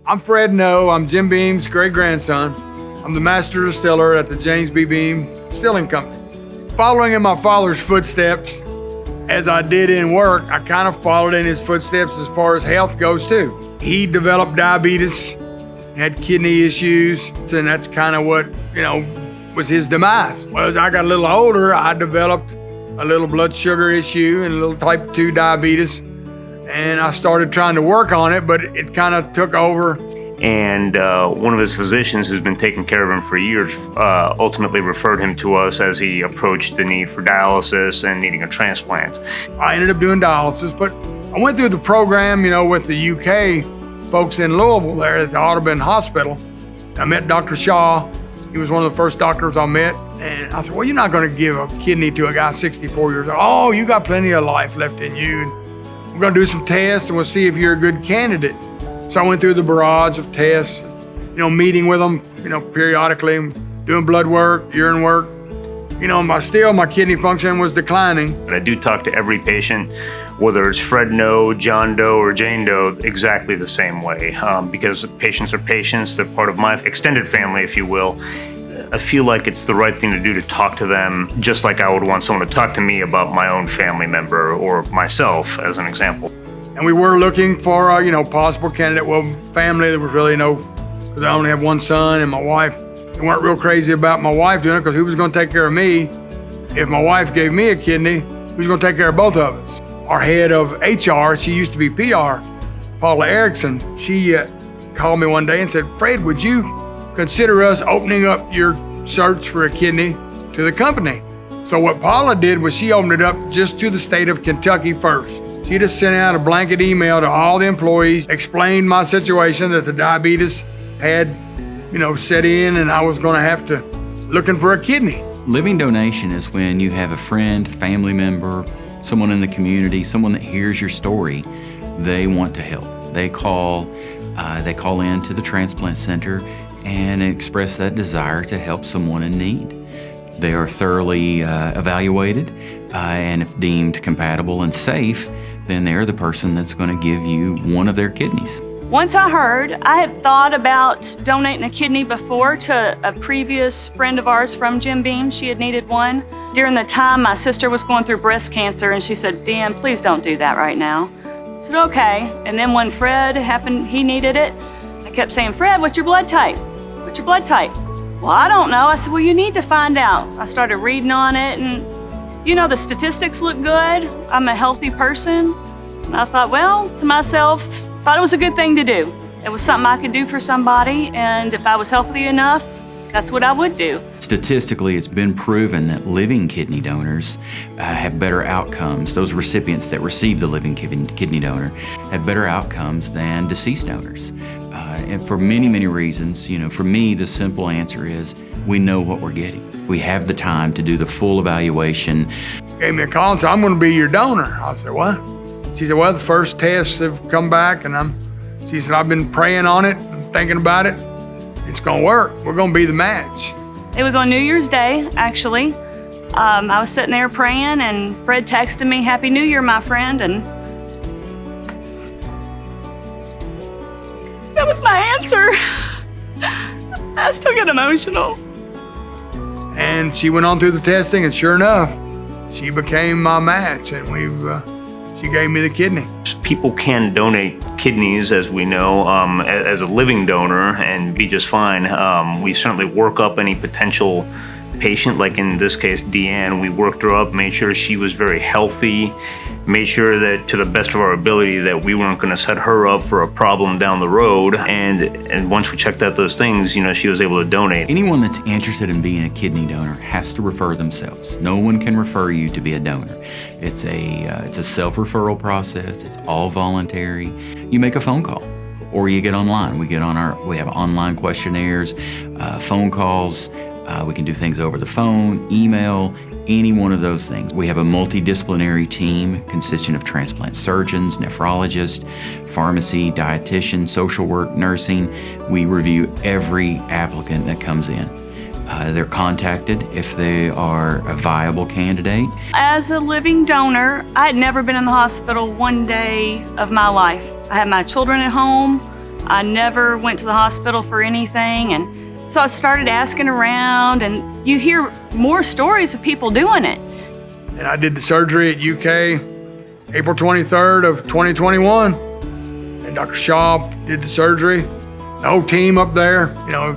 I'm Fred No. I'm Jim Beam's great-grandson. I'm the master distiller at the James B. Beam Distilling Company. Following in my father's footsteps, as I did in work, I kind of followed in his footsteps as far as health goes too. He developed diabetes, had kidney issues, and that's kind of what, was his demise. Well, as I got a little older, I developed a little blood sugar issue and a little type 2 diabetes. And I started trying to work on it, but it kind of took over. And one of his physicians, who's been taking care of him for years, ultimately referred him to us as he approached the need for dialysis and needing a transplant. I ended up doing dialysis, but I went through the program, with the UK folks in Louisville there at the Audubon Hospital. I met Dr. Shaw. He was one of the first doctors I met. And I said, well, you're not going to give a kidney to a guy 64 years old. Oh, you got plenty of life left in you. We're going to do some tests and we'll see if you're a good candidate. So I went through the barrage of tests, meeting with them, periodically, doing blood work, urine work. My kidney function was declining. But I do talk to every patient, whether it's Fred No, John Doe, or Jane Doe, exactly the same way. Because patients are patients, they're part of my extended family, if you will. I feel like it's the right thing to do to talk to them, just like I would want someone to talk to me about my own family member or myself, as an example. And we were looking for a, possible candidate. Well, family, there was really no, because I only have one son and my wife. They weren't real crazy about my wife doing it, because who was going to take care of me? If my wife gave me a kidney, who's going to take care of both of us? Our head of HR, she used to be PR, Paula Erickson, she called me one day and said, Fred, would you consider us opening up your search for a kidney to the company? So what Paula did was she opened it up just to the state of Kentucky first. She just sent out a blanket email to all the employees, explained my situation, that the diabetes had, set in and I was going to have to looking for a kidney. Living donation is when you have a friend, family member, someone in the community, someone that hears your story, they want to help. They call in to the transplant center and express that desire to help someone in need. They are thoroughly evaluated, and if deemed compatible and safe, then they're the person that's going to give you one of their kidneys. Once I heard, I had thought about donating a kidney before to a previous friend of ours from Jim Beam. She had needed one. During the time my sister was going through breast cancer, and she said, Dan, please don't do that right now. I said, okay. And then when Fred happened, he needed it, I kept saying, Fred, what's your blood type? What's your blood type? Well, I don't know. I said, well, you need to find out. I started reading on it, and the statistics look good. I'm a healthy person. And I thought, well, to myself, thought it was a good thing to do. It was something I could do for somebody, and if I was healthy enough, that's what I would do. Statistically, it's been proven that living kidney donors have better outcomes. Those recipients that receive the living kidney donor have better outcomes than deceased donors. And for many, many reasons, for me, the simple answer is we know what we're getting. We have the time to do the full evaluation. Gave me a call and said, I'm going to be your donor. I said, what? She said, well, the first tests have come back, and she said, I've been praying on it and thinking about it. It's going to work. We're going to be the match. It was on New Year's Day, actually. I was sitting there praying, and Fred texted me, Happy New Year, my friend, and that was my answer. I still get emotional. And she went on through the testing, and sure enough, she became my match, and she gave me the kidney. People can donate kidneys, as we know, as a living donor and be just fine. We certainly work up any potential patient, like in this case, Deanne. We worked her up, made sure she was very healthy, made sure that to the best of our ability that we weren't going to set her up for a problem down the road. And once we checked out those things, she was able to donate. Anyone that's interested in being a kidney donor has to refer themselves. No one can refer you to be a donor. It's a self-referral process. It's all voluntary. You make a phone call or you get online. We have online questionnaires, phone calls. We can do things over the phone, email, any one of those things. We have a multidisciplinary team consisting of transplant surgeons, nephrologists, pharmacy, dietitian, social work, nursing. We review every applicant that comes in. They're contacted if they are a viable candidate. As a living donor, I had never been in the hospital one day of my life. I had my children at home. I never went to the hospital for anything. And so I started asking around, and you hear more stories of people doing it. And I did the surgery at UK April 23rd of 2021. And Dr. Shaw did the surgery. The whole team up there,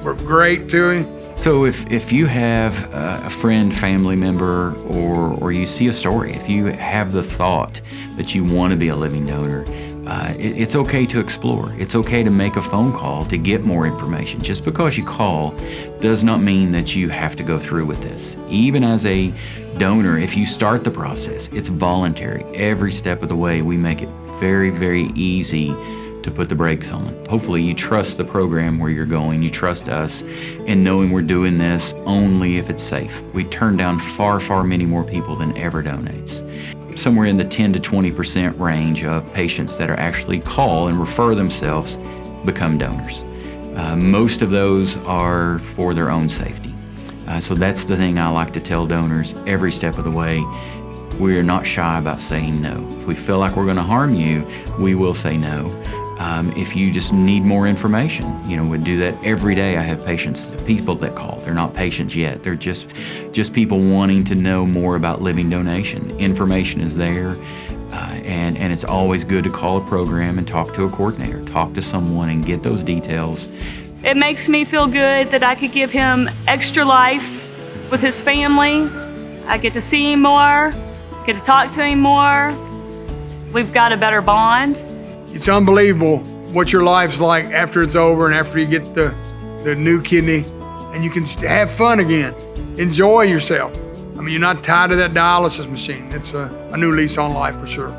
were great to him. So if you have a friend, family member, or you see a story, if you have the thought that you want to be a living donor, it's okay to explore. It's okay to make a phone call to get more information. Just because you call does not mean that you have to go through with this. Even as a donor, if you start the process, it's voluntary. Every step of the way, we make it very, very easy to put the brakes on. Hopefully you trust the program where you're going, you trust us, and knowing we're doing this only if it's safe. We turn down far, far many more people than ever donates. Somewhere in the 10 to 20% range of patients that are actually call and refer themselves become donors. Most of those are for their own safety. So that's the thing I like to tell donors every step of the way. We're not shy about saying no. If we feel like we're gonna harm you, we will say no. If you just need more information, we do that every day. I have people that call. They're not patients yet. They're just people wanting to know more about living donation. Information is there, and it's always good to call a program and talk to a coordinator, talk to someone and get those details. It makes me feel good that I could give him extra life with his family. I get to see him more, get to talk to him more. We've got a better bond. It's unbelievable what your life's like after it's over and after you get the new kidney, and you can have fun again. Enjoy yourself. You're not tied to that dialysis machine. It's a new lease on life for sure.